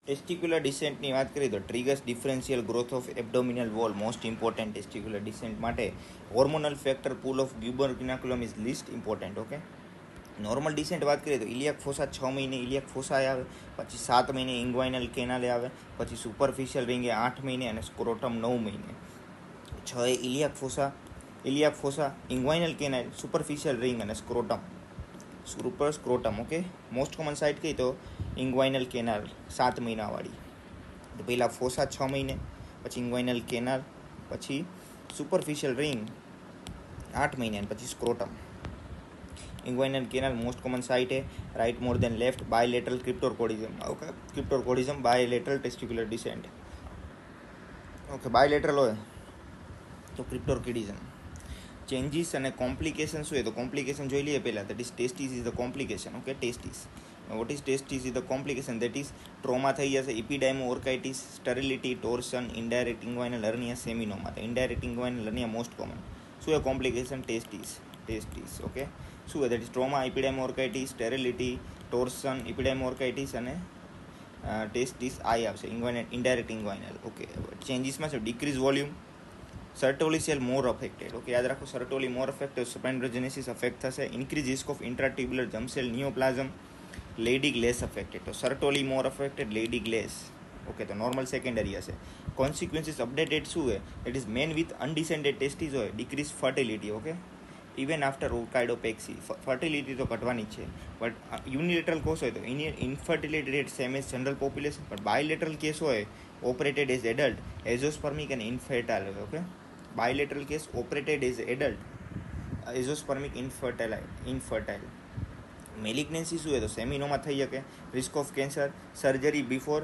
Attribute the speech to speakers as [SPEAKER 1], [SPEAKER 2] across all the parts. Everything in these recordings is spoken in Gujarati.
[SPEAKER 1] ટેસ્ટિક્યુલર ડિસેન્ટની વાત કરીએ તો triggers differential growth of abdominal wall most important testicular descent માટે hormonal factor pull of gubernaculum is least important. Okay, normal descent વાત કરીએ તો ઇલિયાક ફોસા 6 મહિને ઇલિયાક ફોસા આવે, પછી 7 મહિને ઇન્ગ્વાઇનલ કેનાલે આવે, પછી સુપરફિશિયલ રિંગ એ 8 મહિને અને સ્ક્રોટમ 9 મહિને. 6 એ ઇલિયાક ફોસા, ઇન્ગ્વાઇનલ કેનાલ, સુપરફિશિયલ રિંગ અને scrotum. Okay, most common site કઈ તો ઇન્ગ્વાઇનલ કેનાલ 7 મહિનાવાળી. તો પહેલાં ફોસા 6 મહિને, પછી ઇન્ગ્વાઇનલ કેનાલ, પછી સુપરફિશિયલ રિંગ 8 મહિને અને પછી scrotum. Inguinal canal most common site है right more than left bilateral cryptorchidism. Okay, cryptorchidism bilateral testicular descent. Okay, bilateral હોય તો ક્રિપ્ટોકોડિઝમ. ચેન્જીસ અને કોમ્પ્લિકેશન શું હોય તો કોમ્પ્લિકેશન જોઈ લઈએ પહેલાં. That is testis is the complication. Okay, testis. What is testis is the complication? That is trauma થઈ જશે, ઇપિડાઇમો ઓર્કાઇટિસ, સ્ટરિલિટી, torsion, indirect inguinal hernia, seminoma. તો indirect inguinal hernia most common. શું છે કોમ્પ્લિકેશન? ટેસ્ટિસ. ઓકે, શું હોય? That is trauma, epididymo orchitis, sterility, torsion, epididymo orchitis અને ટેસ્ટિસ આઈ આવશે, ઇનડાયરેક્ટ ઇન્ગ્વાઇનલ. ઓકે, ચેન્જીસમાં છે decrease volume, Sertoli cell more affected. Okay, યાદ રાખો, Sertoli more affected, spermatogenesis affect થશે. ઇન્ક્રીઝ રિસ્ક ઓફ ઇન્ટ્રાટ્યુબ્યુલર જમ્પ cell neoplasm, Leydig less affected. તો Sertoli more affected, Leydig less. Okay, તો નોર્મલ સેકન્ડરી હશે. કોન્સિક્વન્સીસ અપડેટેડ શું હોય? It is man with undescended testis હોય, decrease fertility. Okay, even after orchidopexy. Fertility તો ઘટવાની જ છે, બટ યુનિલેટરલ કોસ હોય તો infertility rate same as general population. પણ બાયલેટરલ કેસ હોય ઓપરેટેડ એઝ એડલ્ટ, એઝોસ્પર્મિક અને ઇન્ફર્ટાઇલ હોય. Okay, bilateral case operated as adult, azoospermic, infertile. Malignancy શું હોય તો સેમિનોમાં થઈ શકે. Risk of cancer, surgery before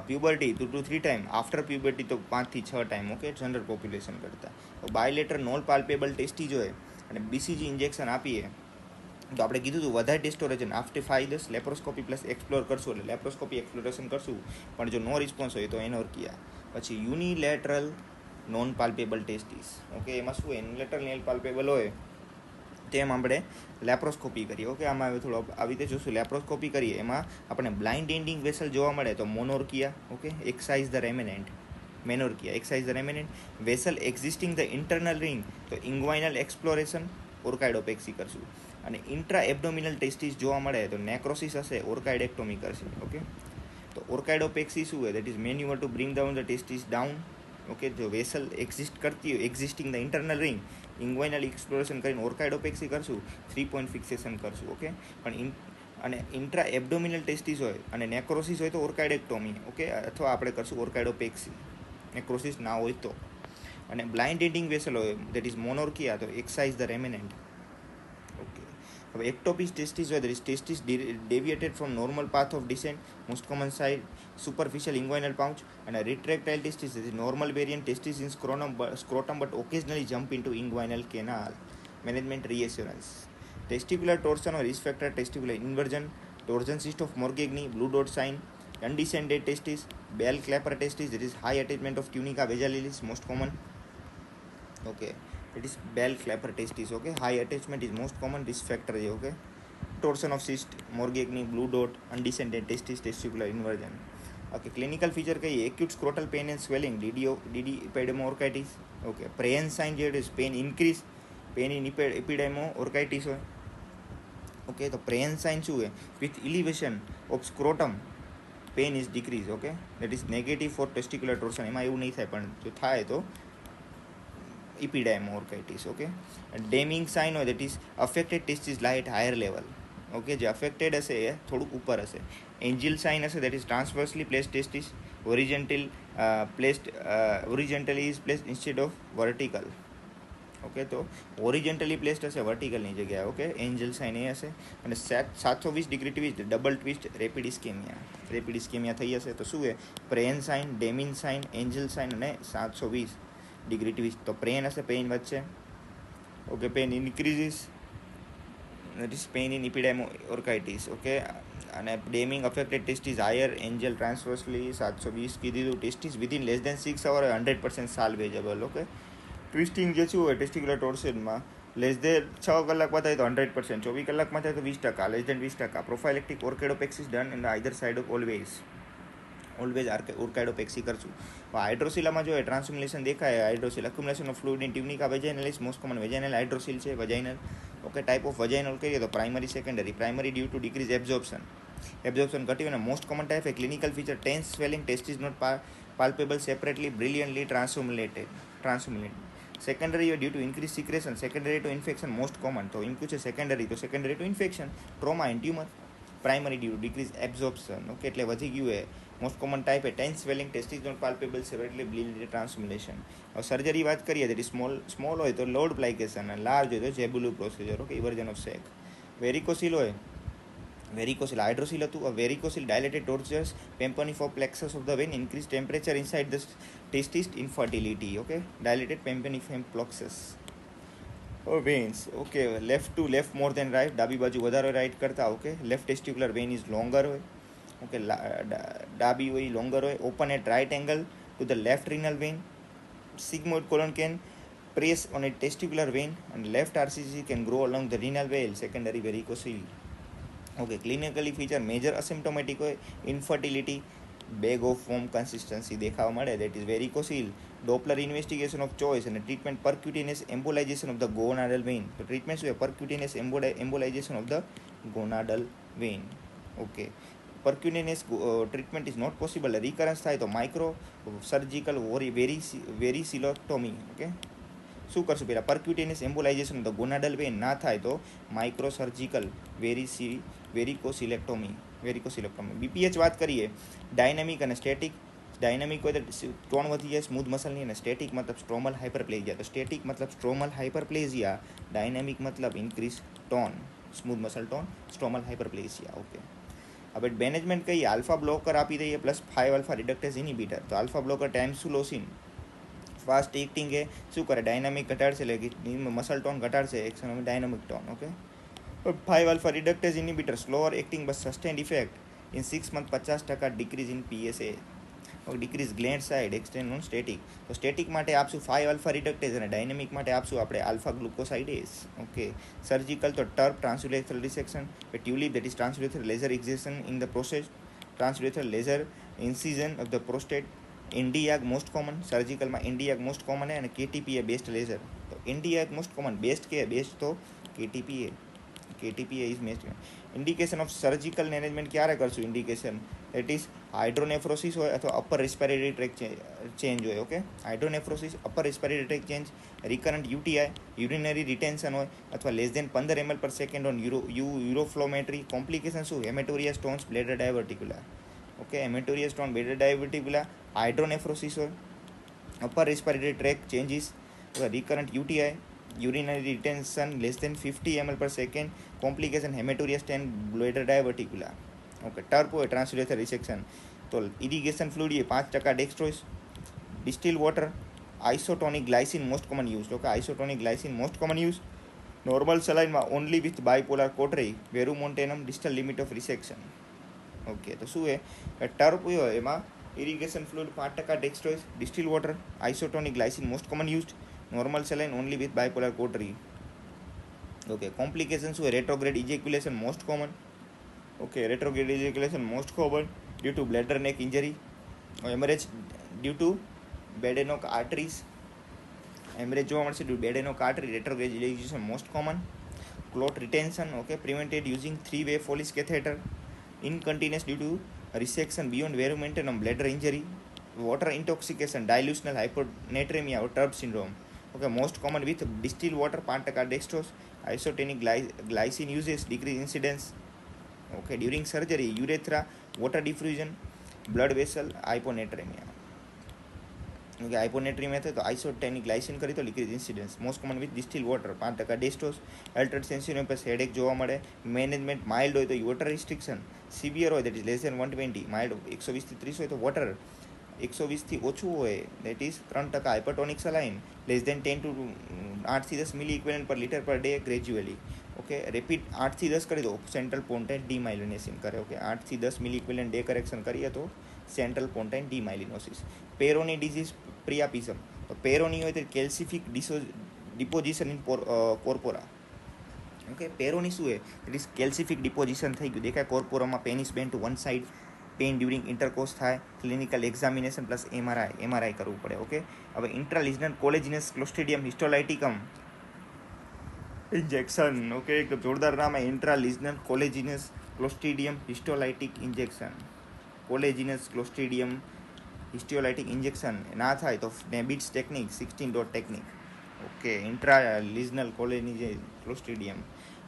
[SPEAKER 1] puberty 2 to 3 time, after puberty તો 5 થી 6 ટાઈમ. ઓકે, જનરલ પોપ્યુલેશન કરતાં. તો બાયલેટર નોન પાલ્પેબલ ટેસ્ટી જોઈએ અને બીસીજી ઇન્જેક્શન આપીએ તો આપણે કીધું હતું વધારે ટેસ્ટ હોય છે. After 5 days laparoscopy plus explore કરશું, એટલે લેપ્રોસ્કોપી એક્સપ્લોરેશન કરશું. પણ જો નો રિસ્પોન્સ હોય તો એનોર્કિયા. પછી યુનિલેટરલ નોન પાલ્પેબલ ટેસ્ટિસ. ઓકે, એમાં શું યુનિલેટરલ નોન પાલ્પેબલ હોય તેમ આપણે લેપ્રોસ્કોપી કરીએ. ઓકે, આમાં હવે થોડું આવી રીતે જોશું. લેપ્રોસ્કોપી કરીએ એમાં આપણે બ્લાઇન્ડ એન્ડિંગ વેસલ જોવા મળે તો monorchia. Okay, excise the remnant, monorchia, excise the remnant. Vessel existing the internal ring તો ઇન્ગ્વાઇનલ એક્સપ્લોરેશન, ઓર્કાઇડોપેક્સી કરશું. અને ઇન્ટ્રા એબ્ડોમિનલ ટેસ્ટિસ જોવા મળે તો નેક્રોસિસ હશે, ઓર્કાઇડેક્ટોમી કરશે. ઓકે, તો ઓર્કાઇડોપેક્સી શું હોય? That is manoeuvre to bring down the testis down. Okay, જો વેસલ એક્ઝિસ્ટ કરતી હોય, existing the internal ring, inguinal exploration કરીને ઓર્કાઇડોપેક્સી કરશું, 3 પોઈન્ટ ફિક્સેશન કરશું. ઓકે, પણ અને ઇન્ટ્રા એબ્ડોમિનલ ટેસ્ટિસ હોય અને નેક્રોસિસ હોય તો ઓર્કાઇડેક્ટોમી. ઓકે, અથવા આપણે કરશું ઓર્કાઇડોપેક્સી, નેક્રોસિસ ના હોય તો. અને બ્લાઇન્ડ એન્ડિંગ વેસલ હોય દેટ ઇઝ મોનોર્કિયા તો એક્સાઇઝ ધ રેમેનન્ટ. ઓકે, હવે એક્ટોપિસ ટેસ્ટિસ હોય that is testis deviated from normal path of descent, most common site superficial inguinal pouch. અને retractile testis is normal variant testis in scrotum but occasionally jump into inguinal canal. Management reassurance. Testicular torsion or risk factor, testicular inversion, torsion cyst of Morgagni, blue dot sign, undescended testis, bell clapper testis, that is high attachment of tunica vajalis, most common. Okay, it is bell clapper testis. Okay, high attachment is most common risk factor. Okay, torsion of cyst, Morgagni, blue dot, undescended testis, testicular inversion. Okay, clinical feature કઈ? acute scrotal pain and swelling, DD epidermoorchitis. Okay, prayen sign જે pain increase, pain in epidermoorchitis હોય. ઓકે, તો પ્રેન સાઇન શું છે? With elevation of scrotum pain is decrease. Okay, that is negative for testicular torsion. એમાં એવું નહીં થાય, પણ જો થાય તો ઇપિડાઇમોર્કાઇટિસ. ઓકે, ડેમિંગ સાઇન હોય that is affected testis lie at higher level. Okay, જે અફેક્ટેડ હશે એ થોડુંક ઉપર હશે. એન્જિલ સાઇન હશે that is transversely placed testis, horizontally is placed instead of vertical. Okay, તો ઓરિજેન્ટલી પ્લેસ્ડ હશે વર્ટિકલની જગ્યાએ. ઓકે, એન્જલ સાઇન એ હશે. અને 720 degree twist, double twist, rapid ischaemia થઈ હશે. તો શું છે? Prehn sign, Deming sign, Angell sign અને 720 ડિગ્રી ટ્વિસ્ટ. તો પ્રેન હશે, પેઇન વધશે. Okay, pain increases, that is pain in epididymoorchitis. Okay, અને Deming affected testis higher, Angell transversely 720 કીધું. Testis within less than 6 hours 100% salvageable. Okay, twisting જે શું હોય ટેસ્ટિક્યુલર ટોર્શનમાં લેસ દેન 6 કલાકમાં થાય તો 100%, 24 કલાકમાં થાય તો 20%, less than 20%. Prophylactic orchidopexies done in either side of always. Always orchidopexy કરશું. હાઇડ્રોસિલામાં જો ટ્રાન્સફોર્મેશન દેખાય hydrocele accumulation of fluid in tunica vaginalis most common vaginal hydrocele છે vaginal. Okay, type of vaginal કહીએ તો primary secondary. Primary due to decrease absorption ઘટ્યું અને મોસ્ટ કોમન ટાઈપ એ clinical feature tense swelling test is not palpable separately brilliantly transformated. Secondary due to increase secretion secondary to infection most common. તો ઇન્ક્યુ છે સેકન્ડરી તો secondary to infection trauma and tumour. Primary due decrease absorption. Okay, એટલે વધી ગયું એ મોસ્ટ કોમન ટાઈપ એ tense swelling test is not palpable separately brilliantly transformation. હવે સર્જરી વાત કરીએ તો સ્મોલ હોય તો લોડ પ્લાઇકેશન અને લાર્જ હોય તો Jaboulay procedure. Okay, eversion of sac. Varicocele હોય વેરિકોસિલ હાઇડ્રોસિલ હતું. Varicocele dilated tortuous pampiniform plexus of the vein increase temperature inside the testis infertility. Okay, dilated pampiniform plexus veins. Okay, left to left more than right, ડાબી બાજુ વધારે રાઇટ કરતા. Okay, left testicular vein is longer હોય. ઓકે, ડાબી હોય લોંગર હોય. Open at right angle to the left renal vein. sigmoid colon can press on a testicular vein and left RCC can grow along the renal vein. Secondary varicocele. Okay, clinically feature major asymptomatic હોય. Infertility, bag of worm consistency દેખાવા મળે, that is varicocele. Doppler investigation of choice અને treatment percutaneous embolization of the gonadal vein. તો ટ્રીટમેન્ટ શું છે? Percutaneous embolization of the gonadal vein. Okay, percutaneous treatment is not possible. Recurrence થાય તો માઇક્રો સર્જિકલ વેરીસિલોટોમી. ઓકે, શું કરશું પહેલાં? Percutaneous embolization of the gonadal vein ના થાય તો માઇક્રો સર્જિકલ વેરિકોસિલેક્ટોમી. બીપીએચ વાત કરીએ ડાયનેમિક અને સ્ટેટિક. ડાયનેમિક હોય તો ટોન વધી જાય સ્મૂથ મસલની, અને સ્ટેટિક મતલબ સ્ટ્રોમલ હાઇપરપ્લેઝિયા. તો સ્ટેટિક મતલબ સ્ટ્રોમલ હાઇપરપ્લેઝિયા, ડાયનેમિક મતલબ increase tone smooth muscle tone, stromal hyperplasia. Okay, હવે મેનેજમેન્ટ કહીએ આલ્ફા બ્લોકર આપી દઈએ પ્લસ 5 આલ્ફા રિડક્ટેઝ ઇનિબિટર. તો alpha blocker tamsulosin fast acting એ શું કરે? ડાયનામિક ઘટાડશે, એટલે મસલ ટોન ઘટાડશે, action dynamic tone. Okay, 5 alpha reductase inhibitor slower acting but sustained effect in 6 month 50% decrease in PSA. Decrease gland size extend non static. તો સ્ટેટિક માટે આપશું 5 આલ્ફા રિડક્ટેઝ અને ડાયનેમિક માટે આપશું આપણે આલ્ફા ગ્લુકોસાઇડેઝ. ઓકે, સર્જિકલ તો TURP transurethral resection, TULIP that is transurethral laser excision in the process, transurethral laser incision of the prostate. NdYAG most common, સર્જિકલમાં એનડીઆગ મોસ્ટ કોમન અને KTP એ બેસ્ટ લેઝર. તો એનડીઆગ મોસ્ટ કોમન, બેસ્ટ કે બેસ્ટ તો KTP is best. Indication of surgical management ક્યારે કરશું? ઇન્ડિકેશન દેટ ઇઝ હાઇડ્રોનેફ્રોસિસ હોય અથવા અપર રિસ્પિરેટરી ટ્રેક ચેન્જ હોય. Okay, hydronephrosis, upper respiratory tract change, recurrent UTI, urinary retention હોય અથવા લેસ દેન 15 ml પર સેકન્ડ ઓન યુરોફ્લોમેટ્રી. કોમ્પ્લિકેશન શું? Haematuria stones, bladder diverticula. Okay, haematuria stone, bladder diverticula, hydronephrosis હોય, upper respiratory tract changes, recurrent UTI, urinary retention less than 50 ml per second, complication hematuria stent, bladder diverticula. Okay, TURP હોય ટ્રાન્સયુરેથ્રલ રિસેક્શન. તો ઇરિગેશન ફ્લુઇડ એ 5% dextrose, distil water, isotonic glycine most common use. Okay, isotonic glycine most common use. Normal સલાઇનમાં only with bipolar cautery, verumontanum, distal limit of resection. Okay, તો શું એ ટર્પ હોય એમાં irrigation fluid 5% dextrose, distil water, isotonic glycine most common used, normal saline only with bipolar cautery. Okay, complication શું? Retrograde ejaculation most common. Okay, retrograde ejaculation most common due to bladder neck injury, haemorrhage due to બેડેનોક આર્ટરીઝ. એમરેજ જોવા મળશે ડ્યુ બેડેનોક artery. Retrograde ejaculation most common. Clot retention, okay, prevented using 3-way Foley's catheter. Incontinence due to resection beyond verumontanum, bladder injury. Water intoxication, dilutional hyponatraemia or TURP syndrome. Okay, most common with distil water, 5% dextrose, isotonic glycine uses, decrease incidence. Okay, during surgery, urethra, water diffusion, blood vessel, હાઇપોનેટ્રેમિયા. Okay, hyponatraemia થાય તો આઇસોટેનિક ગ્લાયસિન કરી તો decrease incidence. Most common with distil water, 5% dextrose, altered sensitive પર હેડેક જોવા મળે. મેનેજમેન્ટ માઇલ્ડ હોય તો વોટર રિસ્ટ્રિક્શન, સિવિયર હોય that is less than 120, mild 120 થી 30 હોય તો વોટર, 120 ઓછું હોય that is 3% hypertonic saline, less than 10 to 8 થી 10 milliequivalent per litre per day gradually. Okay, rapid 8 થી 10 કરી દો સેન્ટ્રલ પોન્ટાઇન ડીમાઇલિનેશન કરે. ઓકે, 8 થી 10 મિલી ઇક્વિવેલન્ટ ડે કરેક્શન કરીએ તો સેન્ટ્રલ પોન્ટાઇન ડીમાઇલિનોસિસ. પેરોની ડિઝીઝ, પ્રિયાપિઝમ. તો પેરોની હોય તો calcific deposition in corpora. Okay, Peyronie શું છે? ઇટ ઇઝ કેલ્સિફિક ડિપોઝિશન થઈ ગયું દેખાય કોર્પોરામાં, penis bend to one side, pain during intercourse થાય, ક્લિનિકલ એક્ઝામિનેશન પ્લસ એમઆરઆઈ કરવું પડે. ઓકે, હવે ઇન્ટ્રાલિજનલ કોલેજિનસ ક્લોસ્ટ્રીડિયમ હિસ્ટોલાઇટિકમ ઇન્જેક્શન. ઓકે, એક જોરદાર નામ है ઇન્ટ્રાલિજનલ કોલેજિનસ ક્લોસ્ટ્રીડિયમ હિસ્ટોલાઇટિક ઇન્જેક્શન. કોલેજિનસ ક્લોસ્ટ્રીડિયમ હિસ્ટોલાઇટિક ઇન્જેક્શન ના થાય તો Nesbit's technique 16 dot technique. Okay, intralesional clostridium.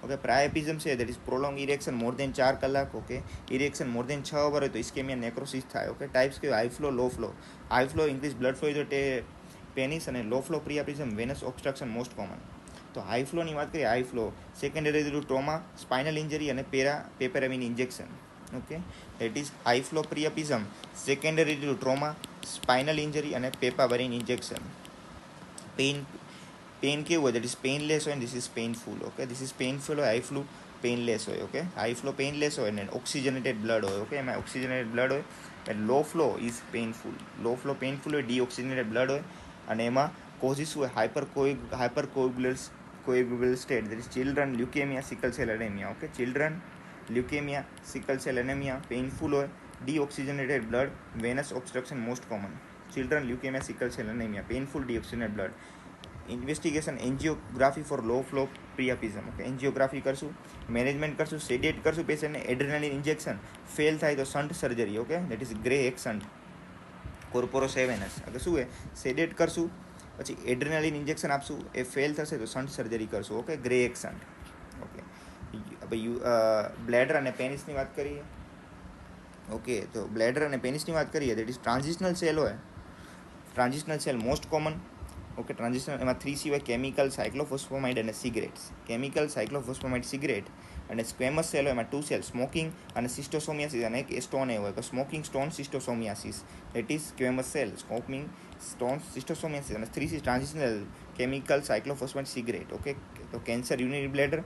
[SPEAKER 1] Okay, priapism છે that is prolong erection more than 4 કલાક. ઓકે, ઇરેક્શન મોર દેન 6 અવર હોય તો ઇસ્કેમિયા નેક્રોસિસ થાય. ઓકે, ટાઈપ્સ કયો? High flow, low flow. High flow increase blood flow તો પેનિસ, અને low flow priapism venous obstruction most common. તો હાઈ ફ્લોની વાત કરીએ, high flow secondary to trauma, spinal injury અને papaverine injection. Okay, that is high flow priapism secondary to trauma, spinal injury અને પેપાવરિન ઇન્જેક્શન. પેઇન કેવું હોય? દેટ ઇઝ પેઇનલેસ હોય, this is painful. Okay, this is painful હોય, હાઈ ફ્લો પેઇનલેસ હોય. ઓકે, હાઈ ફ્લો પેઇનલેસ હોય ને ઓક્સિજનેટેડ બ્લડ હોય. ઓકે, એમાં ઓક્સિજનેટેડ બ્લડ હોય. And low flow is painful. Low flow painful હોય, ડીઓક્સિજનેટેડ બ્લડ હોય, અને એમાં કોઝિસ હોય hypercoagulable state. That is children leukaemia, sickle cell anaemia. Okay, children leukaemia, sickle cell anaemia painful હોય, deoxygenated blood, venous obstruction most common. Children leukaemia, sickle cell anaemia painful, deoxygenated blood. Investigation angiography four લો ફ્લો પ્રિયાપિઝમ. ઓકે, એન્જિયોગ્રાફી કરશું, મેનેજમેન્ટ કરશું, સેડેટ કરશું પેશન્ટને, એડ્રેનાલિન ઇન્જેક્શન ફેલ થાય તો shunt surgery. Okay, that is grey એક શન્ટ, કોર્પોરોસેવેનસ. ઓકે, શું એ સેડેટ કરશું, પછી એડ્રેનાલિન ઇન્જેક્શન આપશું, એ ફેલ થશે તો શન્ટ સર્જરી કરશું. ઓકે, ગ્રે એક શન્ટ. ઓકે, બ્લેડર અને પેનિસની વાત કરીએ. ઓકે, તો બ્લેડર અને પેનિસની વાત કરીએ, દેટ ઇઝ ટ્રાન્ઝિશનલ સેલ હોય. Transitional cell most common. Okay, transitional એમાં 3 સિવાય કેમિકલ, સાયક્લોફોસ્ફોમાઇડ અને સિગરેટ્સ. Chemical, cyclophosphamide, cigarette. અને સ્ક્વેમસ સેલ હોય એમાં 2 સેલ, સ્મોકિંગ અને સિસ્ટોસોમિયાસિસ, અને એક સ્ટોન એ હોય તો smoking stone schistosomiasis. That is squamous cell, smoking stone schistosomiasis. અને 3 છે transitional chemical, cyclophosphamide, cigarette. Okay, તો cancer urinary bladder.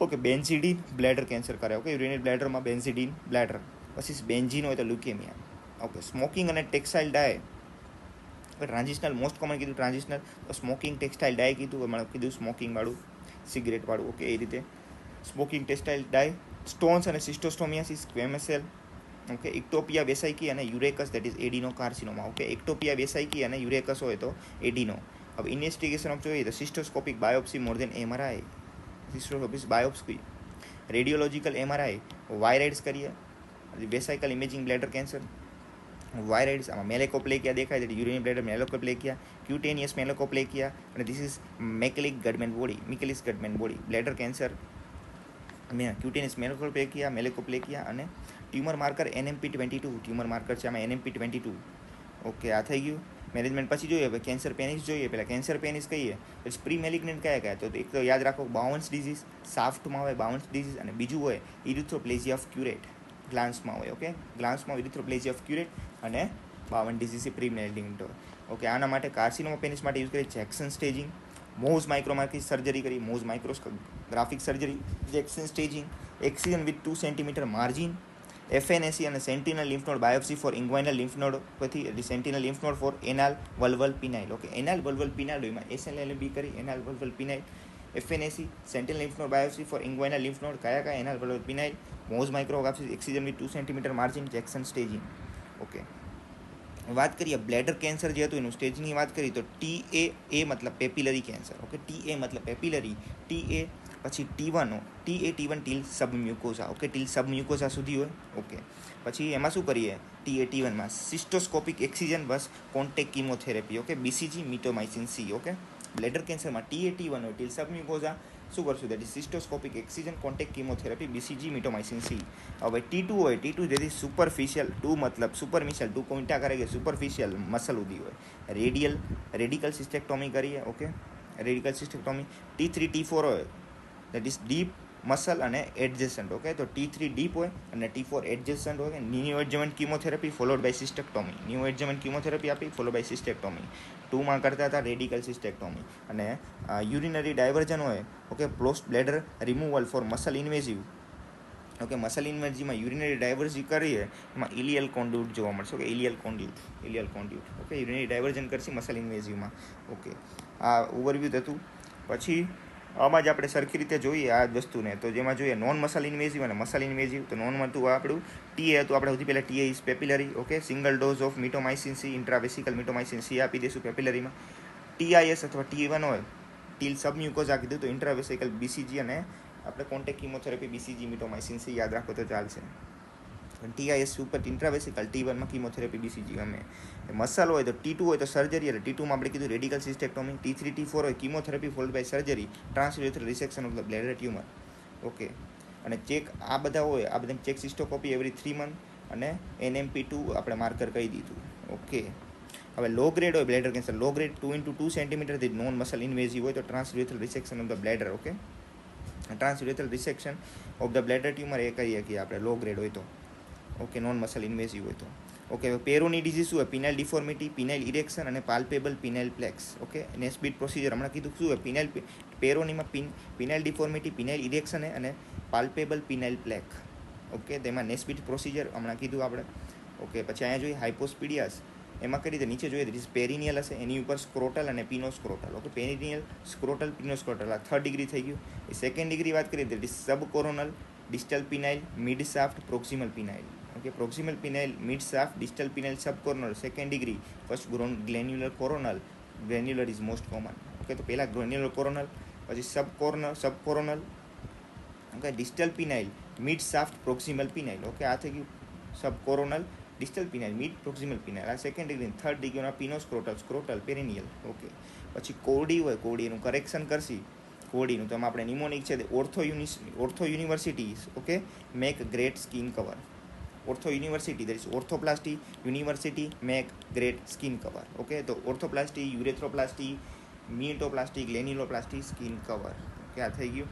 [SPEAKER 1] Okay, benzidine bladder cancer કરે. ઓકે, યુરિનરી બ્લેડરમાં બેન્ઝિડીન બ્લેડર. પછી બેન્ઝીન હોય તો લ્યુકેમિયા. ઓકે, સ્મોકિંગ અને textile dye. Transitional most common કીધું ટ્રાન્ઝિશનલ, તો સ્મોકિંગ ટેક્સટાઇલ ડાય કીધું, એમાં કીધું સ્મોકિંગ વાળું, સિગરેટ વાળું. ઓકે, એ રીતે સ્મોકિંગ ટેક્સટાઇલ ડાય. સ્ટોન્સ અને સિસ્ટોસ્ટોમિયાસિસ, સ્ક્વેમસ સેલ. ઓકે, ઇક્ટોપિયા વેસાઇકી અને યુરેકસ, દેટ ઇઝ એડિનો કાર્સિનોમા. ઓકે, ઇક્ટોપિયા વેસાઇકી અને યુરેકસ હોય તો એડિનો. હવે ઇન્વેસ્ટિગેશન ઓફ જોઈએ તો સિસ્ટોસ્કોપિક બાયોપ્સી મોર દેન એમઆરઆઈ. સિસ્ટોસ્કોપિક બાયોપ્સી, રેડિયોલોજીકલ એમઆરઆઈ, વાયરાઇડ્સ કરીએ, વેસાઇકલ ઇમેજિંગ બ્લેડર કેન્સર, વાયરાઇડ્સ. આમાં મેલેકોપ્લેકિયા દેખાય છે, યુરિનરી બ્લેડર મેલેકોપ્લેકિયા, ક્યુટેનિયસ મેલેકોપ્લેકિયા, અને this is Michaelis Gutmann body. Bladder cancer, cutaneous malakoplakia અને tumour marker NMP22. Tumour marker છે આમાં NMP22. ઓકે, આ થઈ ગયું મેનેજમેન્ટ. પછી જોઈએ હવે કેન્સર પેનિસ જોઈએ. પહેલાં કેન્સર પેનિસ કહીએ તો પ્રી મેલિગ્નન્ટ કયા તો એક તો યાદ રાખો, બાઉન્સ ડિઝીઝ, સાફ્ટમાં હોય બાઉન્સ ડિઝીઝ, અને બીજું હોય ઇરિથ્રોપ્લેઝિયા ઓફ ક્યુરેટ, ગ્લાન્સમાં હોય. ઓકે, ગ્લાન્સમાં ઇરિથ્રોપ્લેઝિયા ઓફ ક્યુરેટ અને બાવન ડિઝીઝ પ્રી મેલિગ્નન્ટ હોય. ઓકે, આના માટે કાર્સિનોમા પેનિસ માટે યુઝ કરીએ Jackson staging, Mohs micrographic surgery કરી, Mohs micrographic surgery, Jackson staging, excision with 2 centimetre margin, FNAC અને sentinel lymph node biopsy for inguinal lymph node, પછી sentinel lymph node for anal vulval penile. Okay, anal vulval penile એમાં SLLB કરી, anal vulval penile, FNAC sentinel lymph node biopsy for inguinal lymph node. કયા anal vulval penile, Mohs micrography, excision with 2 centimetre margin, Jackson staging. Okay, વાત કરીએ બ્લેડર કેન્સર જે હતું એનું સ્ટેજની વાત કરીએ તો TA મતલબ પેપિલરી કેન્સર. ઓકે, TA મતલબ પેપિલરી, TA પછી T1 till submucosa. Okay, till submucosa સુધી હોય. ઓકે, પછી એમાં શું કરીએ T1માં સિસ્ટોસ્કોપિક એક્સિજન બસ contact chemotherapy. Okay, BCG mitomycin C. Okay, bladder કેન્સરમાં TA T1 હોય, ટીલ સબમ્યુકોઝા શું કરશું, that is cystoscopic excision, contact chemotherapy, BCG mitomycin C. હવે T2 હોય, T2 જેથી સુપરફિશિયલ, 2 મતલબ સુપરમિશિયલ, 2 કોઈટા કરે કે સુપરફિશિયલ મસલ ઉદી હોય, રેડિકલ સિસ્ટેક્ટોમી કરીએ. Okay, radical સિસ્ટેક્ટોમી. T3 T4 હોય, દેટ ઇઝ ડીપ મસલ અને એડજેસન્ટ. ઓકે, તો T3 ડીપ હોય અને T4 એડજેસન્ટ હોય. New adjuvant chemotherapy followed by cystectomy. New adjuvant chemotherapy આપી ફોલો બાય સિસ્ટેક્ટોમી. 2માં કરતા હતા રેડિકલ સિસ્ટેક્ટોમી. અને યુરિનરી ડાયવર્જન હોય. Okay, post bladder removal for muscle invasive. Okay, muscle ઇન્વેઝિવમાં યુરિનરી ડાયવર્જન કરીએ એમાં ઇલિયલ કોન્ડ્યુટ જોવા મળશે. Okay, ileal conduit. Okay, urinary diversion કરશે મસલ ઇન્વેઝિવમાં. ઓકે, આ ઓવરવ્યૂ હતું. પછી આમાં જ આપણે સરખી રીતે જોઈએ આ વસ્તુને, તો જેમાં જોઈએ નોન મસલ ઇન્વેઝિવ અને મસલ ઇન્વેઝિવ. તો નોનમાં હતું આપણું ટીએ હતું, આપણે સૌથી પહેલાં TA is papillary. Okay, single dose of mitomycin C, intravesical mitomycin C આપી દઈશું પેપિલરીમાં. ટીઆઈએસ અથવા ટી1 હોય, ટીલ સબમ્યુકોઝા કીધું તો ઇન્ટ્રાવેસિકલ બીસીજી, અને આપણે કોન્ટેક્ટ કિમોથેરાપી બીસીજી મિટોમાઇસિન સી યાદ રાખો તો ચાલશે. ટીઆઈએસ ઉપર ઇન્ટ્રાવેસિકલ, ટી1માં કિમોથેરાપી બીસીજી ગમે. મસલ હોય તો ટી2 હોય તો સર્જરી, એટલે ટી2માં આપણે કીધું રેડિકલ સિસ્ટેક્ટોમી. ટી3 ટી4 હોય chemotherapy followed by surgery, transurethral resection of the bladder tumour. Okay, અને ચેક આ બધા હોય, આ બધા ચેક સિસ્ટોકોપી એવરી 3 મંથ, અને NMP2 આપણે માર્કર કહી દીધું. ઓકે, હવે લો ગ્રેડ હોય બ્લેડર કેન્સર, લો ગ્રેડ 2 × 2 સેન્ટીમીટરથી નોન મસલ ઇન્વેઝિવ હોય તો transurethral resection of the bladder. Okay, transurethral resection of the bladder tumour એ કરીએ કે આપણે લો ગ્રેડ હોય તો. ઓકે, નોન મસલ ઇન્વેઝિવ હોય તો. ઓકે, પેરોની ડિઝીઝ શું હોય? પિનાઇલ ડિફોર્મિટી, પિનાઇલ ઇરેક્શન અને પાલ્પેબલ પિનાઇલ પ્લેક્સ. ઓકે, નેસ્બિટ પ્રોસિજર હમણાં કીધું શું હોય? પેરોનીમાં પિનાઇલ ડિફોર્મિટી, પિનાઇલ ઇરેક્શન અને પાલ્પેબલ પિનાઇલ પ્લેક. ઓકે, તેમાં નેસ્બિટ પ્રોસિજર હમણાં કીધું આપણે. ઓકે, પછી અહીંયા જોઈએ હાઇપોસ્પિડિયાસ, એમાં કઈ રીતે નીચે જોઈએ તો પેરિનિયલ હશે, એની ઉપર સ્ક્રોટલ અને પિનોસ્ક્રોટલ. ઓકે, પેરિનિયલ, સ્ક્રોટલ, પિનોસ્ક્રોટલ, આ 3rd ડિગ્રી થઈ ગયું. એ 2nd ડિગ્રી વાત કરીએ તો sub coronal, distal penile, mid shaft, proximal penile. Okay, proximal penile, mid shaft, distal penile, sub coronal, 2nd degree. First granular coronal, granular is most common. Okay, તો પહેલા ગ્રેન્યુલર કોરોનલ, પછી sub coronal. Okay, distal penile, mid shaft, proximal penile. Okay, આ થઈ ગયું sub coronal, distal penile, mid proximal penile. આ 2nd ડિગ્રી. 3rd ડિગ્રીમાં પિનોસ્ક્રોટલ, સ્ક્રોટલ, પેરિનિયલ. ઓકે, પછી કોડી હોય, કોડી એનું કરેક્શન કરશી. કોડીનું તો આપણે નિમોનિક છે ortho university. Okay, make great skin cover. Ortho university, that is orthoplasty university make great skin cover. Okay, તો orthoplasty, urethroplasty, meatoplasty, glanuloplasty, skin cover. Okay, આ થઈ ગયું.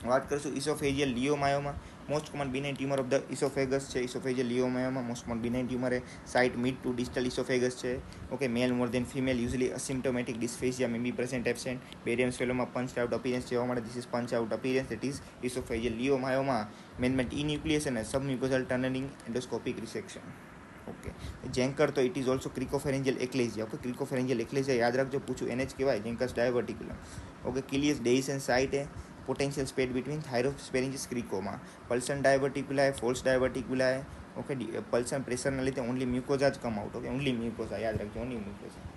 [SPEAKER 1] વાત કરીશું oesophageal leiomyoma. Most common benign tumour of the oesophagus છે oesophageal leiomyoma. Most common benign tumour એ site mid to distal oesophagus છે. Okay, male more than female, usually asymptomatic dysphagia may be present absent. Barium સ્વેલોમાં પંચ આઉટ અપીરન્સ જોવા મળે. This is punch out appearance, that is oesophageal leiomyoma. Management enucleation અને submucosal tunnelling, endoscopic resection. Okay, Zenker તો it is also cricopharyngeal achalasia. Okay, cricopharyngeal achalasia યાદ રાખજો, પૂછું એને જ કહેવાય Zenker's diverticulum. Okay, Killian's dehiscence site એ પોટેન્શિયલ સ્પેડ બિટવીન થાઇરોસ્ફેરિન્જિસ ક્રિકોમાં. Pulsion diverticula, false diverticula. Okay, pulsion પ્રેશરના લીધે ઓનલી મ્યુકોઝા જ come out. Okay, only mucosa યાદ રાખજો, ઓનલી મ્યુકોઝા.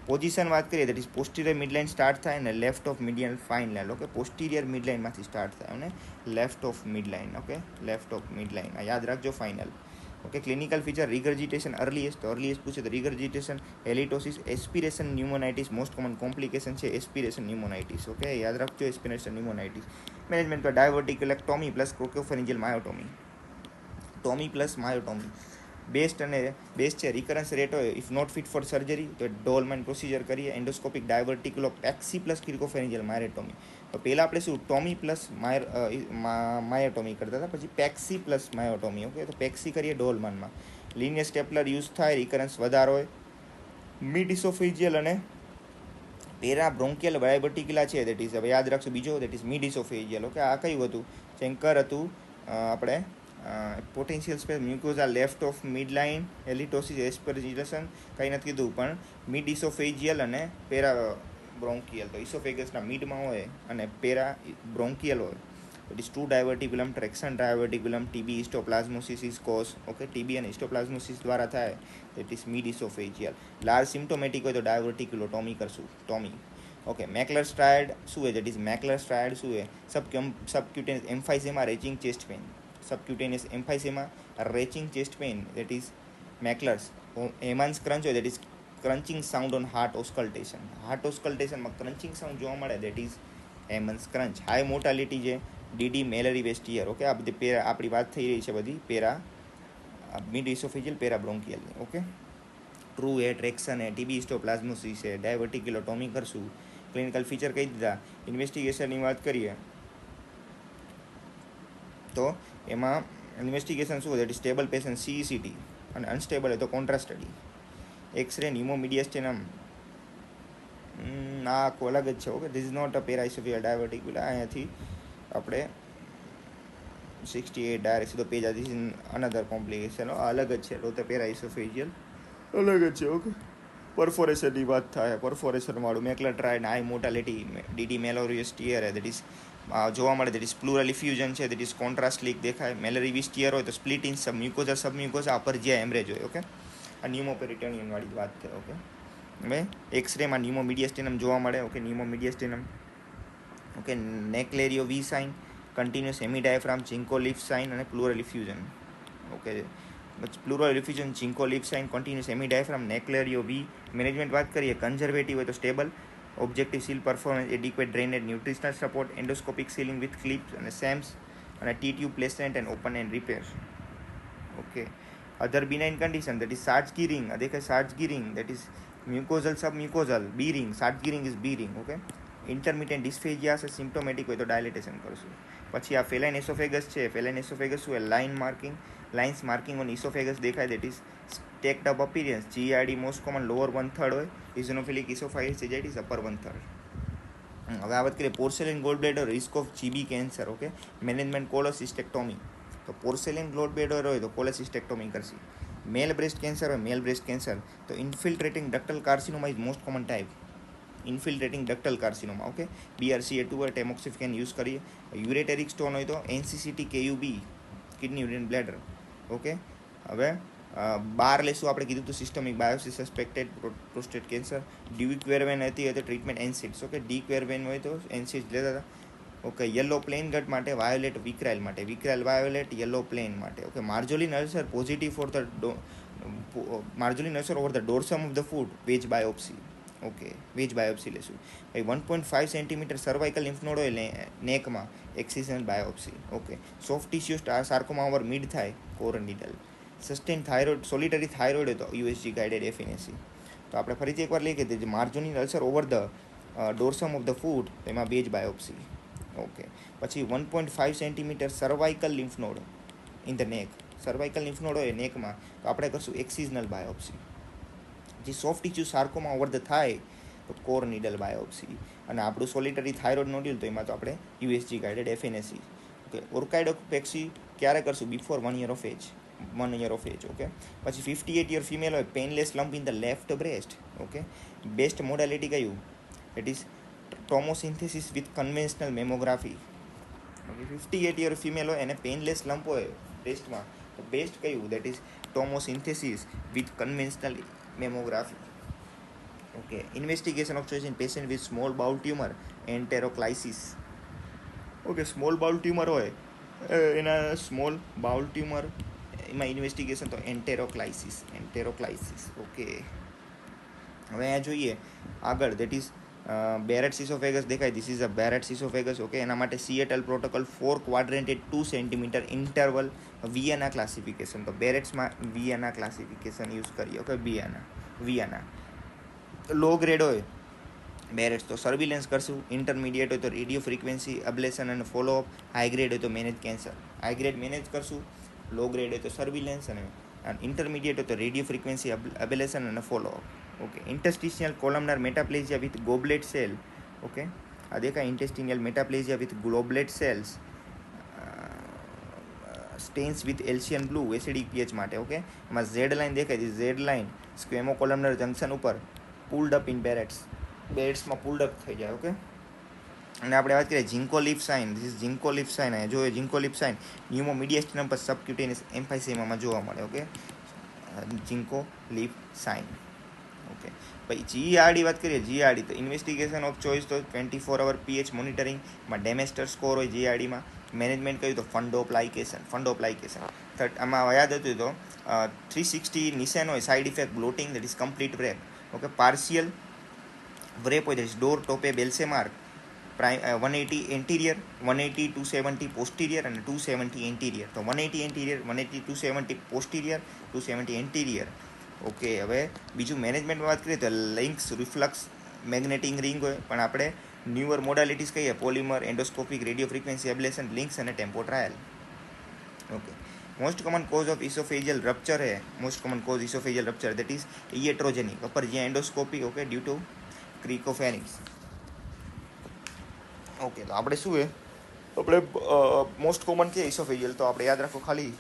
[SPEAKER 1] પોઝિશન વાત કરીએ that is posterior midline start થાય અને left of median final. Okay, posterior મિડલાઇનમાંથી સ્ટાર્ટ થાય અને left of midline. Okay, left of midline આ યાદ રાખજો, final. Okay, clinical feature regurgitation earliest, તો અર્લીએસ્ટ પૂછે તો regurgitation, halitosis, aspiration pneumonitis. Most common complication છે એસ્પિરેશન ન્યુમોનાઇટિસ. ઓકે, યાદ રાખજો એસ્પિરેશન ન્યુમોનાઇટિસ. મેનેજમેન્ટ પર ડાયવર્ટિક્યુલેક્ટોમી પ્લસ ક્રોકોફેરિન્જિયલ માયોટોમી. ટોમી પ્લસ માયોટોમી બેસ્ટ છે. રિકરન્સ રેટ હોય if not fit for surgery તો ડોલમેન પ્રોસિજર કરીએ. Endoscopic diverticulopexy plus cricopharyngeal myotomy. તો પહેલાં આપણે શું ટોમી પ્લસ માયોટોમી કરતા હતા, પછી પેક્સી પ્લસ માયોટોમી. ઓકે, તો પેક્સી કરીએ ડોલમાનમાં. લિનિયર સ્ટેપલર યુઝ થાય, રિકરન્સ વધારો હોય. મિડ ઇસોફેજિયલ અને પેરા બ્રોન્કિયલ ડાયવર્ટિક્યુલા છે, દેટ ઇઝ હવે યાદ રાખશું બીજો, that is mid oesophageal. Okay, આ કયું હતું? ચેન્કર હતું આપણે potential space mucosa left of mid line, halitosis, aspiration કંઈ નથી કીધું, પણ મિડ ઇસોફેજિયલ અને પેરા બ્રોન્કિયલ. તો ઇસોફેગસના મિડમાં હોય અને પેરા બ્રોન્કિયલ હોય. It is true diverticulum, traction diverticulum, TB histoplasmosis is cause. Okay, TB અને હિસ્ટોપ્લાઝમોસિસ દ્વારા થાય, that is mid oesophageal. Large symptomatic હોય તો ડાયવર્ટિક્યુલોટોમી કરશું, ટોમી. ઓકે, મેકલર સ્ટ્રાયડ શું હોય? દેટ ઇઝ મેકલર સ્ટ્રાયડ શું હોય? Subcutaneous emphysema, retching chest pain. Subcutaneous emphysema, retching chest pain, that is Mackler's. Hamman's crunch હોય, that is crunching sound on heart auscultation. Heart ઓસ્કલ્ટેશનમાં ક્રંચિંગ સાઉન્ડ જોવા મળે, that is Hamman's crunch. High mortality છે ડીડી મેલેરી વેસ્ટિયર. ઓકે, આ બધી પેરા આપણી વાત થઈ રહી છે બધી પેરા મિડ ઇસોફેજિયલ પેરા બ્રોન્કિયલની. ઓકે, ટ્રુ એ ટ્રેક્શન એ ટીબી હિસ્ટોપ્લાઝમોસિસ છે, ડાયવર્ટિક્યુલોટોમી કરશું. ક્લિનિકલ ફીચર કહી દીધા. ઇન્વેસ્ટિગેશનની વાત કરીએ તો એમાં ઇન્વેસ્ટિગેશન શું હોય? That is stable patient CECT અને અનસ્ટેબલ હોય તો કોન્ટ્રાસ્ટ સ્ટડી. એક્સરે ન્યુમોમિડિયસ્ટેનમ આ આખું અલગ જ છે. Okay, this is not a para oesophageal diverticula. અહીંયાથી આપણે 68 ડાયરેક્ટ સીધો પેજ આ ધીસ અનધર કોમ્પ્લિકેશન અલગ જ છે. તો પેરા ઇસોફેજિયલ અલગ જ છે. ઓકે, પરફોરેશનની વાત થાય, પરફોરેશનવાળું Mackler triad high mortality DD Mallory Weiss tear that is જોવા મળે, દેટ ઇઝ પ્લુરલ ઇફ્યુઝન છે, દેટ ઇઝ કોન્ટ્રાસ્ટ લીક દેખાય. મેલેરિવિસ ટીયર હોય તો split in સબમ્યુકોઝા upper GI haemorrhage હોય. ઓકે, આ ન્યુમોપેરિટોનિયનવાળી વાત છે. ઓકે, હવે એક્સરેમાં ન્યુમોમિડિયસ્ટેનમ જોવા મળે. Okay, pneumomediastinum. Okay, Naclerio V sign, continuous hemi diaphragm, ginkgo leaf sign અને pleural effusion. Okay, pleural effusion, ginkgo leaf sign, continuous hemi diaphragm, Naclerio V. Management વાત કરીએ, કન્ઝર્વેટિવ હોય તો stable, objective seal performance, adequate drainage, nutritional support, endoscopic sealing with clips અને સેમ્સ અને T tube placement and open and repair. Okay, other benign condition that is Schatzki ring, દેખાય Schatzki ring, that is mucosal submucosal, B ring, Schatzki ring is B ring. Okay, intermittent dysphagia છે, સિમ્પ્ટોમેટિક હોય તો ડાયલેટેશન કરશું. પછી આ ફેલાઇન એસોફેગસ છે. ફેલાઇન એસોફેગસ શું line marking, lines marking on oesophagus દેખાય, that is stacked up appearance. GID most common lower 1/3 હોય, ઇઝોનોફિલિક ઇસોફાઇગસ ઇઝ અપર 1/3. હવે આ વાત કરીએ porcelain gall bladder, risk of GB cancer. Okay, management cholecystectomy. તો પોર્સેલિન ગોલ્ડ બ્લેડર હોય તો કોલોસિસ્ટેક્ટોમી કરશે. મેલ બ્રેસ્ટ કેન્સર હોય, મેલ બ્રેસ્ટ કેન્સર તો infiltrating ductal carcinoma is most common type. Infiltrating ductal carcinoma. Okay, BRCA2 હોય ટેમોક્સિફેન યુઝ કરીએ. યુરેટેરિક સ્ટોન હોય તો NCCT KUB, kidney urine bladder. Okay, હવે બાર લેશું આપણે કીધું હતું systemic biopsy suspected prostate cancer. De Quervain હતી તો ટ્રીટમેન્ટ એનસીડ્સ. ઓકે, ડીક્વેરવેન હોય તો એનસીડ્સ લેતા હતા. ઓકે, યલો પ્લેન ગટ માટે, વાયોલેટ વિક્રાઇલ માટે, વિક્રાઇલ વાયોલેટ, યલો પ્લેન માટે. Okay, Marjolin ulcer positive for the Marjolin ulcer over the dorsum of the foot, wedge biopsy. Okay, wedge biopsy લેશું. ભાઈ 1.5 સેન્ટીમીટર સર્વાઇકલ લિમ્ફ નોડ હોય નેકમાં, excisional biopsy. Okay, soft tissue sarcoma over mid thigh, core needle. Sustain thyroid, solitary thyroid હોય તો USG ગાઇડેડ એફએનએસી. તો આપણે ફરીથી એકવાર લઈ કે Marjolin ulcer over the dorsum of the foot, એમાં વેજ બાયોપ્સી. ઓકે, પછી 1.5 centimetre cervical lymph node in the neck, cervical lymph node હોય નેકમાં તો આપણે કરશું એક્સિઝનલ બાયોપ્સી. જે soft tissue sarcoma over the thigh તો કોર નીડલ બાયોપ્સી. અને આપણું સોલિટરી થાઇરોઇડ નોડ્યુલ તો એમાં તો આપણે USG guided FNAC. Okay, orchidopexy ક્યારે કરશું? Before 1 year of age, 1 year of age. Okay, પછી 58 year ફિમેલ હોય, painless lump in the left breast. Okay, best modality કયું? It is tomosynthesis with conventional mammography. Okay, 58 year female હોય એને પેનલેસ લમ્પ હોય બ્રેસ્ટમાં તો બેસ્ટ કયું? That is tomosynthesis with conventional mammography. Okay, investigation of choice in patient with small bowel tumour, એન્ટેરોક્લાઇસિસ. Okay, small bowel tumour હોય એના સ્મોલ બાઉલ ટ્યુમર એમાં ઇન્વેસ્ટિગેશન તો એન્ટેરોક્લાઇસિસ. ઓકે, હવે અહીંયા જોઈએ આગળ, દેટ ઇઝ બેરેટ્સ ઇસોફેગસ દેખાય, ધીસ ઇઝ અ બેરેટ્સ ઇસોફેગસ. ઓકે, એના માટે સિએટલ પ્રોટોકોલ 4 ક્વાડ્રેન્ટેડ 2 સેન્ટીમીટર ઇન્ટરવલ, વિયાના ક્લાસિફિકેશન. તો બેરેટ્સમાં વિયાના ક્લાસિફિકેશન યુઝ કરીએ. ઓકે, વિયાના લો ગ્રેડ હોય બેરેટ્સ તો સર્વિલન્સ કરશું. ઇન્ટરમીડિયેટ હોય તો રેડિયો ફ્રીક્વન્સી અબ્લેશન અને ફોલોઅપ. હાઈ ગ્રેડ હોય તો manage cancer. High grade manage કરશું, લો ગ્રેડ હોય તો સર્વિલન્સ, અને ઇન્ટરમીડિયેટ હોય તો રેડિયો ફ્રીક્વન્સી અબ્લેશન અને follow up. Okay, intestinal columnar metaplasia with goblet cell. Okay, આ દેખાય intestinal metaplasia with goblet cells, stains with Alcian blue, acidic pH માટે. ઓકે, એમાં ઝેડ લાઇન દેખાય, Z line squamo columnar junction ઉપર પુલ્ડ અપ ઇન બેરેટ્સમાં પુલ્ડ અપ થઈ જાય. ઓકે, અને આપણે વાત કરીએ ginkgo leaf sign, this is ginkgo leaf sign. અહીંયા જોઈએ ઝિંકો લીફ સાઇન ન્યુમો મીડિયસ્ટિનમ પર સબક્યુટેનિયસ એમ્ફાઇસેમામાં જોવા મળે. Okay, ginkgo leaf sign. Okay, પછી GERD વાત કરીએ, GERD તો ઇન્વેસ્ટિગેશન ઓફ ચોઇસ તો 24 hour pH મોનિટરિંગમાં ડેમેસ્ટર સ્કોર હોય GERDમાં. મેનેજમેન્ટ કહ્યું તો ફંડોપ્લાઇકેશન. આમાં યાદ હતું તો 360 નિશાન હોય, side effect bloating, that is complete wrap. Okay, partial wrap હોય, that is Dor Toupet Belsey mark. 180 anterior, 180 270 posterior અને 270 એન્ટિરિયર. તો 180 એન્ટિરિયર, 180 270 પોસ્ટિરિયર, 270 એન્ટિરિયર. ઓકે, હવે બીજું મેનેજમેન્ટમાં વાત કરીએ તો લિંક્સ, રિફ્લક્સ, મેગ્નેટિક રિંગ હોય, પણ આપણે ન્યુઅર મોડાલિટીઝ કહીએ polymer, endoscopic, radio frequency ablation, LINX અને TEMPO trial. Okay, most common cause of oesophageal rupture है, most common cause oesophageal rupture that is iatrogenic, upper જ્યાં endoscopy. Okay, due to cricopharynx. Okay, તો આપણે શું આપણે મોસ્ટ કોમન કે ઇસોફેજિયલ તો આપણે યાદ રાખો ખાલી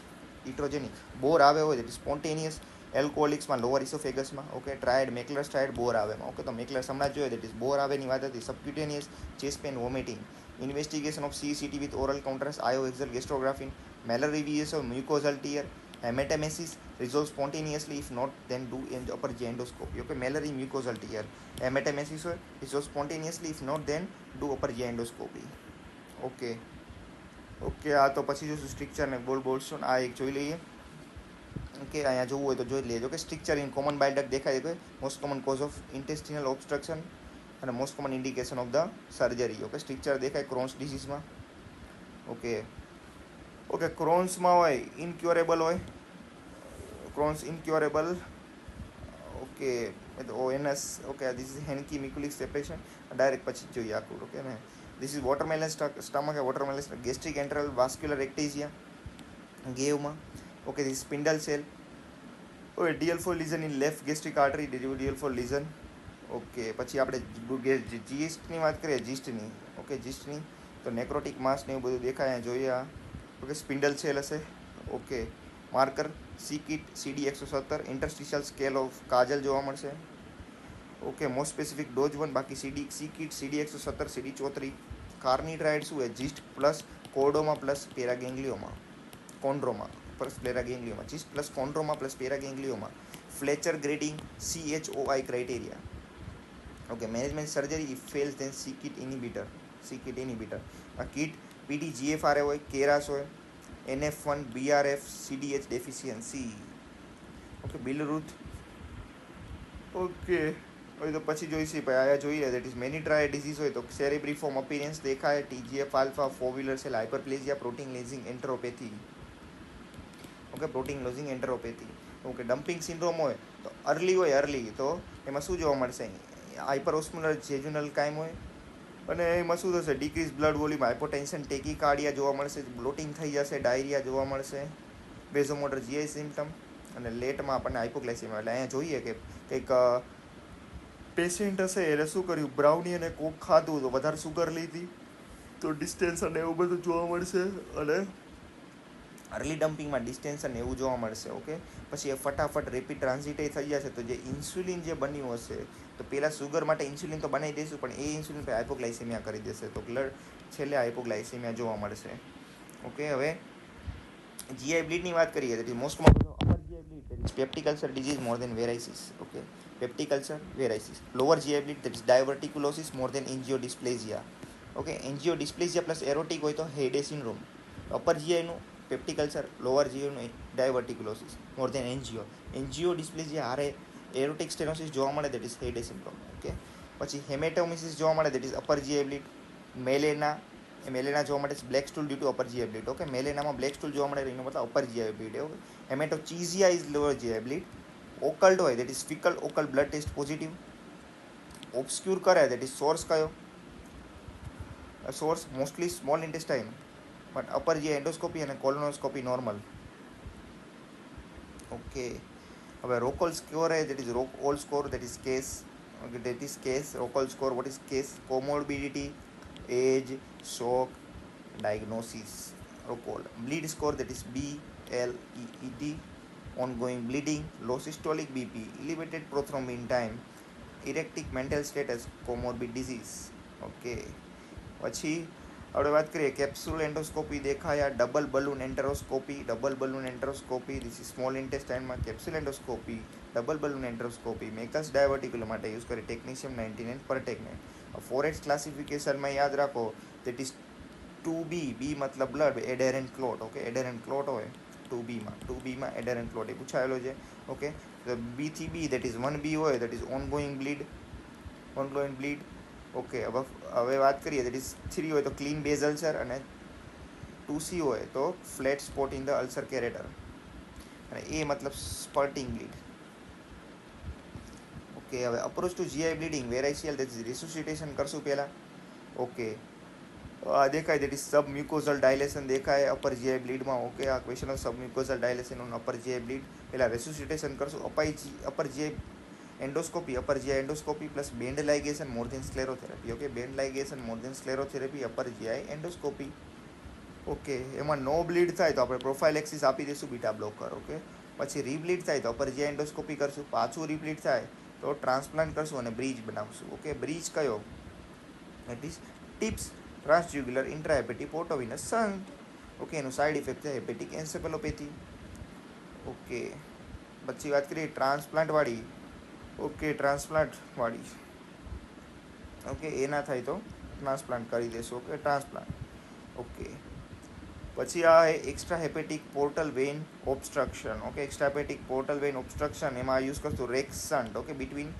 [SPEAKER 1] ઇટ્રોજેનિક. બોર આવે હોય દેટ ઇઝ સ્પોન્ટેનિયસ, એલ્કોહોલિક્સમાં લોઅર ઇસોફેગસમાં. Okay, triad Mackler's triad Boerhaave એમાં. ઓકે, તો મેકલર્સ હમણાં જોઈએ દેટ ઇઝ બોર આવેની વાત હતી. Subcutaneous chest pain vomiting, investigation of CCT with oral counters, iohexol Gastrografin, Mallory Weiss of mucosal tear, haematemesis resolve spontaneously, if not then do upper GI endoscopy. Okay, malary mucosal tear, hematemesis હોય resolve spontaneously, if not then do upper GI endoscopy. Okay, આ તો પછી જોશું સ્ટ્રક્ચર ને બોલસ્ટોન. આ એક જોઈ લઈએ. ઓકે, અહીંયા જોવું હોય તો જોઈ લેજો કે stricture in common bile duct દેખાય છે. Most common cause of intestinal obstruction અને most common indication of the surgery. Okay, stricture દેખાય ક્રોન્સ ડિસીઝમાં. ઓકે, ક્રોન્સમાં હોય ઇનક્યોરેબલ હોય, Crohn's incurable. Okay, ONS. Okay, this is Heineke Mikulicz separation. Direct પછી જોઈએ આખું. ઓકે ને, this is watermelon stomach, watermelon gastric antral vascular ectasia ગેવમાં. Okay, this spindle cell. Okay, DL4 lesion in left gastric artery, DL4 legion. Okay, પછી આપણે જીસ્ટની વાત કરીએ, જીસ્ટની. ઓકે, જીસ્ટની તો નેક્રોટિક માસ ને એવું બધું દેખાય જોઈએ. ઓકે, સ્પિન્ડલ સેલ હશે. Okay, marker c KIT CD117, interstitial cell of Cajal જોવા મળશે. Okay, most specific DOG 1. બાકી સીકીટ CD117, CD34. કાર્નિટ્રાઇડ શું છે? GIST plus chordoma plus paraganglioma, chondroma plus paraganglioma, GIST plus chondroma plus paraganglioma. Fletcher grading CHOI criteria. Okay, management surgery if fails then c KIT inhibitor. આ કીટ PDGFR હોય, કેરાસ હોય, NF1 BRF CDH deficiency. Okay, Billroth. Okay, હવે તો પછી જોઈશી ભાઈ આયા જોઈએ. That is Menetrier disease હોય તો સેરેબ્રિફોર્મ અપિયરન્સ દેખાય, TGF alpha, foveolar cell hyperplasia, protein losing enteropathy. Okay, protein losing enteropathy. Okay, dumping syndrome હોય તો અર્લી તો એમાં શું જોવા મળશે? હાઇપરઓસ્મોલર જેજુનલ કાઇમ હોય અને એમાં શું થશે? ડિક્રીઝ બ્લડ વોલ્યુમ, હાઇપોટેન્શન, ટેકીકાર્ડિયા જોવા મળશે, બ્લોટિંગ થઈ જશે, ડાયરિયા જોવા મળશે, વેઝોમોટર GI સિમ્ટમ અને લેટમાં આપણને હાઇપોગ્લાઇસેમિયા. એટલે અહીંયા જોઈએ કે કંઈક પેશન્ટ હશે એને શું કર્યું? બ્રાઉની અને કોક ખાધું તો વધારે સુગર લીધી તો ડિસ્ટેન્શન એવું બધું જોવા મળશે. અને અર્લી ડમ્પિંગમાં ડિસ્ટેન્શન એવું જોવા મળશે. ઓકે, પછી એ ફટાફટ રેપિડ ટ્રાન્ઝિટ થઈ જશે. તો જે ઇન્સ્યુલિન જે બન્યું હશે તો પહેલાં સુગર માટે ઇન્સ્યુલિન તો બનાવી દઈશું, પણ એ ઇન્સ્યુલિન પર હાઇપોગ્લાઇસેમિયા કરી દેશે તો છેલ્લે હાઇપોગ્લાઇસેમિયા જોવા મળશે. ઓકે, હવે GI બ્લીડની વાત કરીએ. તેથી most common upper GI bleed that is peptic ulcer disease more than varices. Okay, peptic ulcer, varices. Lower GI bleed that is diverticulosis more than angiodysplasia. Okay, angiodysplasia plus erotic હોય તો હેડે સિન્ડ્રોમ. અપર GI નું પેપ્ટિક અલ્સર, લોઅર GI નું ડાયવર્ટિક્યુલોસિસ મોર દેન એન્જિયોડિસ્પ્લેઝિયા હારે એરોટિક સ્ટેનોસિસ જોવા મળે, that is Heyde syndrome. Okay, પછી હેમેટોમિસિસ જોવા મળે, that is upper GI bleed. Melaena જોવા મળે છે black stool due to upper GI bleed. Okay, મેલેનામાં બ્લેક સ્ટૂલ જોવા મળે એનો મતલબ upper GI bleed. Okay, haematochezia is lower GI bleed. Occult હોય that is faecal occult blood test positive. Obscure કરે દેટ ઇઝ સોર્સ કયો? Source mostly small intestine, but upper GI endoscopy અને કોલોનોસ્કોપી નોર્મલ. ઓકે, હવે રોકોલ સ્કોર હે that is Rockall score that is case. Okay, that is case. Rokoll score, what is case? Comorbidity, age, shock, diagnosis. Rokoll. Bleed score, that is BLEED. Ongoing bleeding, low systolic BP, elevated prothrombin time, erectic mental status, comorbid disease. Okay, પછી આપણે વાત કરીએ કેપ્સ્યુલ એન્ડોસ્કોપી દેખાયા, double balloon enteroscopy, this is small ઇન્ટેસ્ટાઇનમાં capsule endoscopy, double balloon enteroscopy, Meckel's diverticular માટે યુઝ કરે ટેકનિશિયમ 99 પરટેકનેટ. ફોરેટ્સ ક્લાસિફિકેશનમાં યાદ રાખો દેટ ઇઝ 2B, B મતલબ બ્લડ, એડેરન્ટ ક્લોટ. ઓકે, એડેરન્ટ ક્લોટ હોય 2Bમાં એડેરન્ટ ક્લોટ એ પૂછાયેલો છે. ઓકે, B થી B દેટ ઇઝ 1B હોય that is ongoing bleed. Okay, હવે વાત કરીએ દેટ ઇઝ 3 હોય તો ક્લીન બેઝ અલ્સર અને 2C હોય તો flat spot in the ulcer crater અને એ મતલબ સ્પર્ટિંગ બ્લીડ. ઓકે, હવે approach to GI bleeding variceal that is resuscitation કરશું પહેલાં. ઓકે, આ દેખાય that is sub mucosal dilation દેખાય અપર GI બ્લીડમાં. ઓકે, આ question of sub mucosal dilation on upper GI bleed. પહેલાં રેસુસિટેશન કરશું. Upper GI endoscopy plus band ligation more than sclerotherapy. Okay, band ligation more than sclerotherapy upper GI endoscopy. Okay, એમાં નો બ્લીડ થાય તો આપણે પ્રોફાઇલેક્સિસ આપી દઈશું બીટા બ્લોકર. ઓકે, પછી રીબ્લીડ થાય તો અપર જે એન્ડોસ્કોપી કરશું, પાછું રીબ્લીડ થાય તો ટ્રાન્સપ્લાન્ટ કરશું અને બ્રિજ બનાવશું. ઓકે, બ્રિજ કયો? It is TIPS transjugular intrahepatic portovenous shunt. Okay, એનું સાઇડ ઇફેક્ટ છે હેપેટિક એન્સેફેલોપેથી. ઓકે, પછી વાત કરીએ ટ્રાન્સપ્લાન્ટવાળી. ઓકે, ટ્રાન્સપ્લાન્ટવાળી. ઓકે, એ ના થાય તો ટ્રાન્સપ્લાન્ટ કરી દેશું. Okay, transplant. ઓકે, પછી આ extra hepatic portal vein obstruction. Okay, extra hepatic portal vein obstruction, એમાં યુઝ કરશું Rex shunt. Okay, between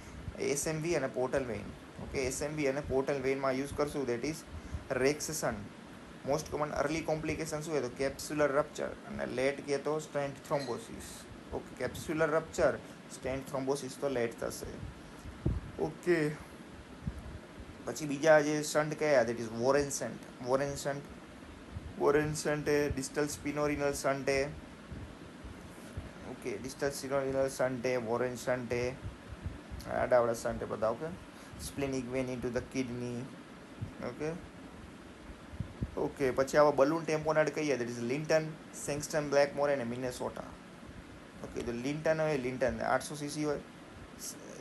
[SPEAKER 1] SMV અને પોર્ટલ વેઇન. ઓકે, એસએમવી અને પોર્ટલ વેઇનમાં યુઝ કરશું, that is Rex shunt. Most common early complication શું હોય તો કેપ્સ્યુલર રપ્ચર અને લેટ કહે તો stent thrombosis. Okay, capsular rupture, stent thrombosis તો લેટ થશે. ઓકે, પછી બીજા જે શન્ટ કયા, that is Warren shunt. Warren shunt, Warren shunt है डिस्टल स्पिनोरिनल शंट है. ओके, डिस्टल स्पिनोरिनल शंट है, वॉरेन शंट है, आडावाड़ा शंट है બધા. Okay, splenic vein into the kidney. Okay, okay, પછી આવા બલૂન ટેમ્પોનાડ કહીએ, દેટ ઇઝ લિન્ટન, સેંગસ્ટન, બ્લેકમોર અને મિનેસોટા. ઓકે, તો લિન્ટન હોય, લિન્ટન 800 સીસી હોય.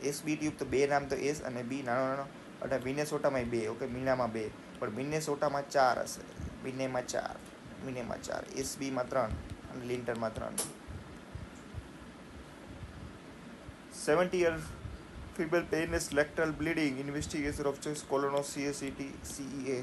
[SPEAKER 1] એસબી ટ્યુબ તો બે નામ તો એસ અને બી નાનો નાનો, અને મિનેસોટામાં 2. ઓકે, મીનામાં 2, પણ મિનેસોટામાં 4 હશે. મિનેમાં 4, મિનેમાં 4, એસબીમાં 3 અને લિન્ટનમાં 3. 70-year female painless lateral bleeding investigation of choice colonoscopy CEA.